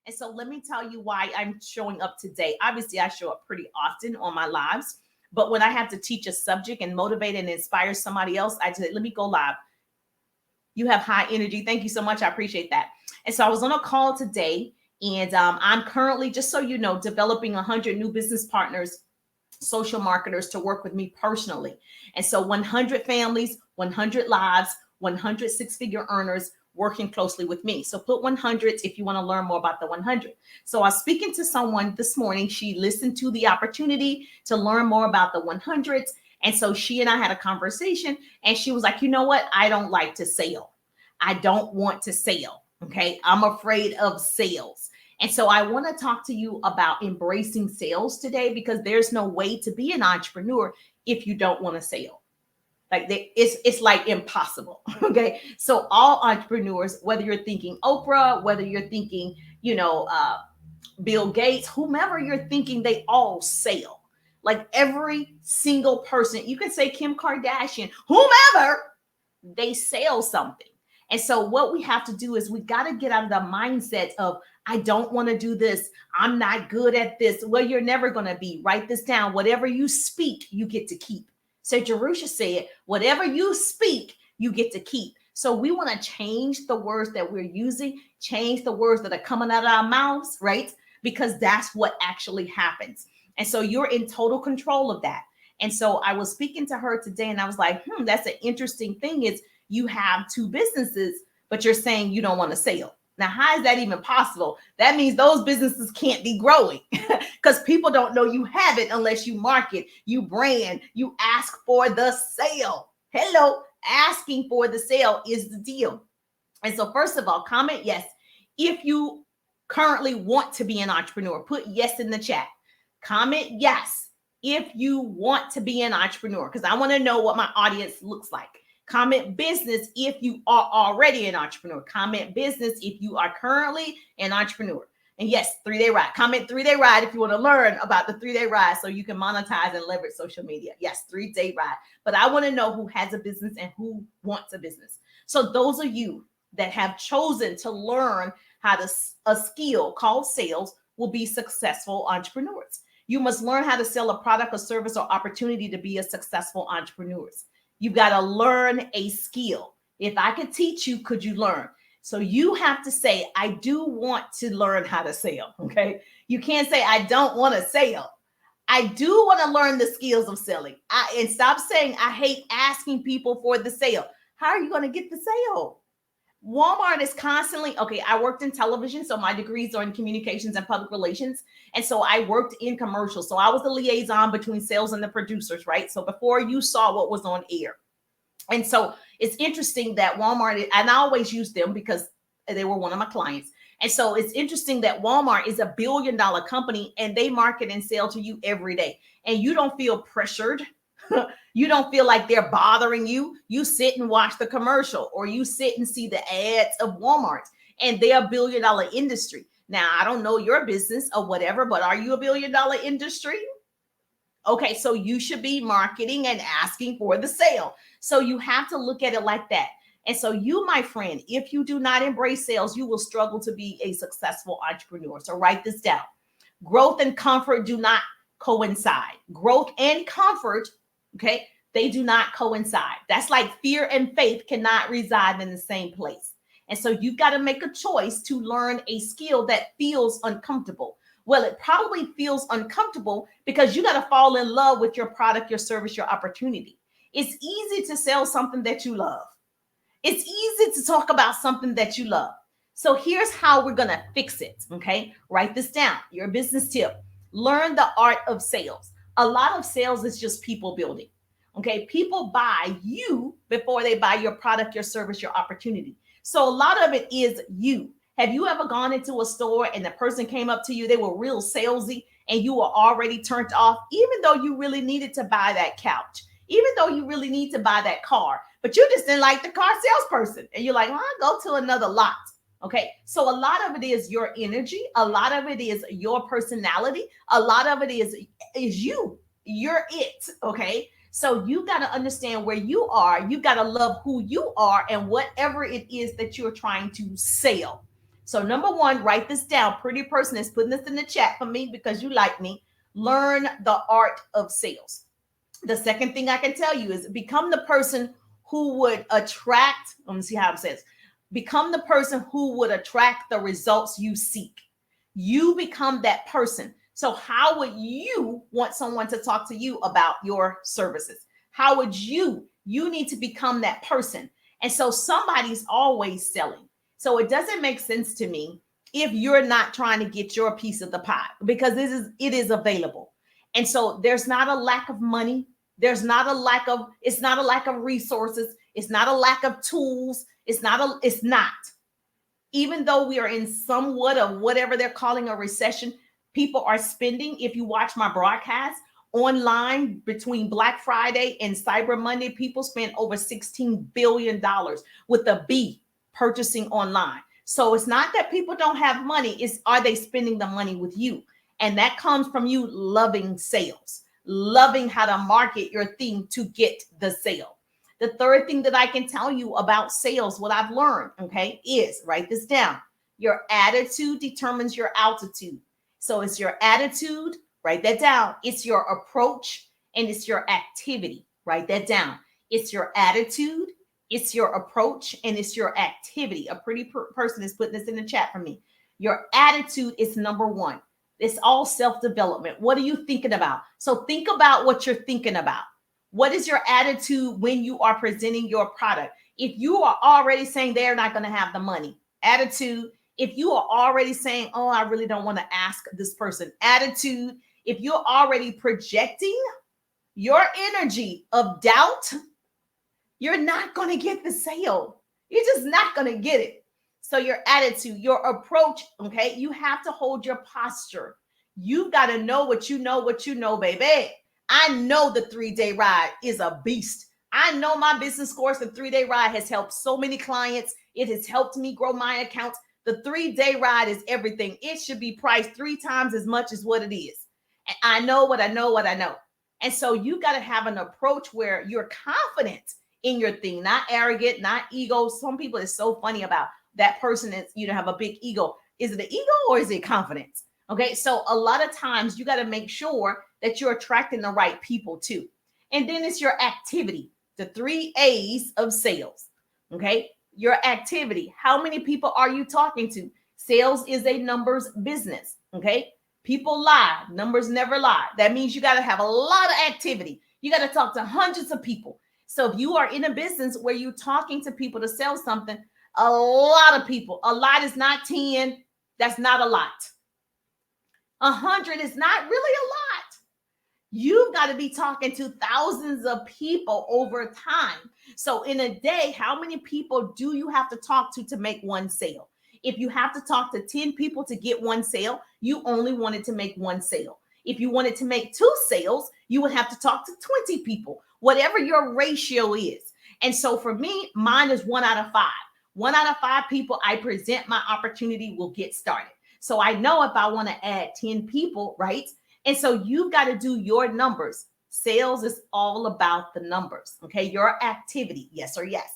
And so let me tell you why I'm showing up today. Obviously, I show up pretty often on my lives, but when I have to teach a subject and motivate and inspire somebody else, I just let me go live. You have high energy. Thank you so much. I appreciate that. And so I was on a call today, and I'm currently, just so you know, developing 100 new business partners, social marketers to work with me personally. And so 100 families, 100 lives, 100 six-figure earners working closely with me. So put 100 if you want to learn more about the 100. So I was speaking to someone this morning. She listened to the opportunity to learn more about the 100s. And so she and I had a conversation, and she was like, you know what? I don't like to sell. I don't want to sell. Okay. I'm afraid of sales. And so I want to talk to you about embracing sales today, because there's no way to be an entrepreneur if you don't want to sell. Like it's like impossible. Okay. So all entrepreneurs, whether you're thinking Oprah, whether you're thinking, Bill Gates, whomever you're thinking, they all sell. Like every single person, you can say Kim Kardashian, whomever, they sell something. And so what we have to do is we got to get out of the mindset of, I don't want to do this. I'm not good at this. Well, you're never going to be. Write this down. Whatever you speak, you get to keep. So Jerusha said, whatever you speak, you get to keep. So we want to change the words that we're using, change the words that are coming out of our mouths, right? Because that's what actually happens. And so you're in total control of that. And so I was speaking to her today, and I was like, that's an interesting thing is you have two businesses, but you're saying you don't want to sell. Now, how is that even possible? That means those businesses can't be growing because people don't know you have it unless you market, you brand, you ask for the sale. Hello, asking for the sale is the deal. And so first of all, comment yes. If you currently want to be an entrepreneur, put yes in the chat. Comment yes if you want to be an entrepreneur, because I want to know what my audience looks like. Comment business if you are already an entrepreneur. Comment business if you are currently an entrepreneur. And yes, 3-day ride. Comment 3-day ride if you want to learn about the 3-day ride so you can monetize and leverage social media. Yes, 3-day ride. But I want to know who has a business and who wants a business. So those of you that have chosen to learn how to a skill called sales will be successful entrepreneurs. You must learn how to sell a product or service or opportunity to be a successful entrepreneur. You've got to learn a skill. If I could teach you, could you learn? So you have to say, I do want to learn how to sell. Okay. You can't say, I don't want to sell. I do want to learn the skills of selling. And stop saying, I hate asking people for the sale. How are you going to get the sale? Walmart is constantly, okay, I worked in television, so my degrees are in communications and public relations. And so I worked in commercials. So I was the liaison between sales and the producers, right? So before you saw what was on air. And so it's interesting that Walmart, and I always use them because they were one of my clients. And so it's interesting that Walmart is $1 billion company and they market and sell to you every day. And you don't feel pressured. You don't feel like they're bothering you. You sit and watch the commercial, or you sit and see the ads of Walmart, and they're $1 billion industry. Now, I don't know your business or whatever, but are you $1 billion industry? Okay, so you should be marketing and asking for the sale. So you have to look at it like that. And so you, my friend, if you do not embrace sales, you will struggle to be a successful entrepreneur. So write this down. Growth and comfort do not coincide. Growth and comfort, okay, they do not coincide. That's like fear and faith cannot reside in the same place. And so you've got to make a choice to learn a skill that feels uncomfortable. Well, it probably feels uncomfortable because you got to fall in love with your product, your service, your opportunity. It's easy to sell something that you love. It's easy to talk about something that you love. So here's how we're going to fix it. Okay. Write this down. Your business tip. Learn the art of sales. A lot of sales is just people building. Okay. People buy you before they buy your product, your service, your opportunity. So a lot of it is you. Have you ever gone into a store and the person came up to you, they were real salesy and you were already turned off, even though you really needed to buy that couch, even though you really need to buy that car, but you just didn't like the car salesperson. And you're like, well, I'll go to another lot. Okay. So a lot of it is your energy. A lot of it is your personality. A lot of it is you. You're it. Okay. So you got to understand where you are. You got to love who you are and whatever it is that you're trying to sell. So number one, write this down. Pretty person is putting this in the chat for me because you like me. Learn the art of sales. The second thing I can tell you is become the person who would attract, let me see how it says, become the person who would attract the results you seek. You become that person. So how would you want someone to talk to you about your services? How would you need to become that person. And so somebody's always selling. So it doesn't make sense to me if you're not trying to get your piece of the pie, because it is available. And so there's not a lack of money. It's not a lack of resources. It's not a lack of tools. It's not. Even though we are in somewhat of whatever they're calling a recession, people are spending. If you watch my broadcast online between Black Friday and Cyber Monday, people spent over $16 billion with a B purchasing online. So it's not that people don't have money. It's, are they spending the money with you? And that comes from you loving sales, loving how to market your thing to get the sale. The third thing that I can tell you about sales, what I've learned, okay, is write this down. Your attitude determines your altitude. So it's your attitude, write that down. It's your approach and it's your activity. Write that down. It's your attitude, it's your approach, and it's your activity. A pretty person is putting this in the chat for me. Your attitude is number one. It's all self-development. What are you thinking about? So think about what you're thinking about. What is your attitude when you are presenting your product? If you are already saying they're not going to have the money, attitude. If you are already saying, oh, I really don't want to ask this person, attitude. If you're already projecting your energy of doubt, you're not going to get the sale. You're just not going to get it. So your attitude, your approach, okay, you have to hold your posture. You've got to know, baby. I know the 3-day ride is a beast. I know my business course, the 3-day ride, has helped so many clients. It has helped me grow my accounts. The 3-day ride is everything. It should be priced 3 times as much as what it is. And I know what I know. And so you got to have an approach where you're confident in your thing, not arrogant, not ego. Some people is so funny about that person is, have a big ego. Is it an ego or is it confidence? Okay. So a lot of times you got to make sure that you're attracting the right people too. And then it's your activity, the 3 A's of sales. Okay. Your activity. How many people are you talking to? Sales is a numbers business. Okay. People lie. Numbers never lie. That means you got to have a lot of activity. You got to talk to hundreds of people. So if you are in a business where you're talking to people to sell something, a lot of people, a lot is not 10. That's not a lot. 100 is not really a lot. You've got to be talking to thousands of people over time. So in a day, how many people do you have to talk to make one sale? If you have to talk to 10 people to get one sale, you only wanted to make one sale. If you wanted to make 2 sales, you would have to talk to 20 people, whatever your ratio is. And so for me, mine is 1 out of 5. 1 out of 5 people I present my opportunity will get started. So I know if I want to add 10 people, right? And so you've got to do your numbers. Sales is all about the numbers, okay? Your activity, yes or yes,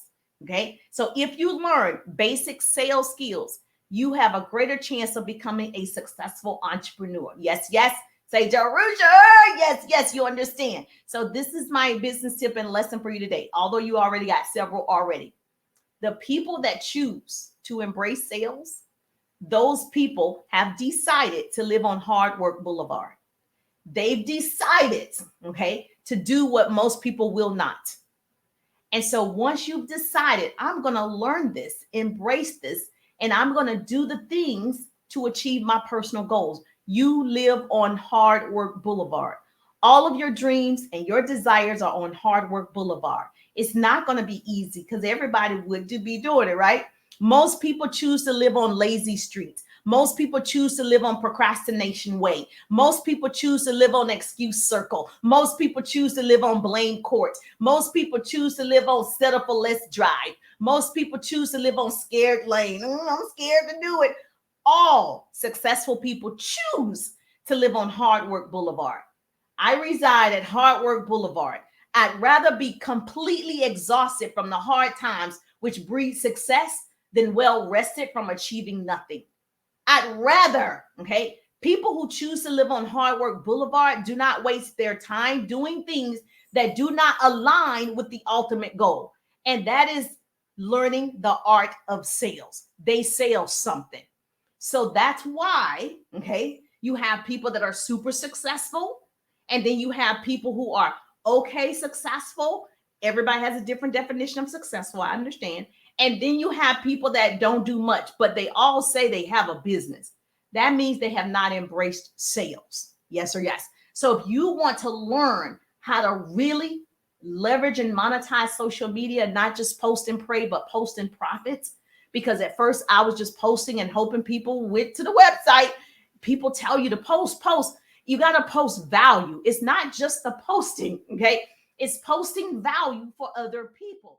okay? So if you learn basic sales skills, you have a greater chance of becoming a successful entrepreneur. Yes, yes. Say, Jerusha, yes, you understand. So this is my business tip and lesson for you today, although you already got several already. The people that choose to embrace sales, those people have decided to live on Hard Work Boulevard. They've decided, okay, to do what most people will not. And so once you've decided, I'm going to learn this, embrace this, and I'm going to do the things to achieve my personal goals, you live on Hard Work Boulevard. All of your dreams and your desires are on Hard Work Boulevard. It's not going to be easy because everybody would be doing it, right? Most people choose to live on lazy streets. Most people choose to live on procrastination way. Most people choose to live on excuse circle. Most people choose to live on blame court. Most people choose to live on settle for less drive. Most people choose to live on scared lane. I'm scared to do it. All successful people choose to live on Hard Work Boulevard. I reside at Hard Work Boulevard. I'd rather be completely exhausted from the hard times, which breed success, than well rested from achieving nothing. I'd rather, okay, people who choose to live on Hard Work Boulevard do not waste their time doing things that do not align with the ultimate goal. And that is learning the art of sales. They sell something. So that's why, okay, you have people that are super successful, and then you have people who are okay successful. Everybody has a different definition of successful, I understand. And then you have people that don't do much, but they all say they have a business. That means they have not embraced sales. Yes or yes. So if you want to learn how to really leverage and monetize social media, not just post and pray, but post and profits, because at first I was just posting and hoping people went to the website. People tell you to post. You got to post value. It's not just the posting, okay? It's posting value for other people.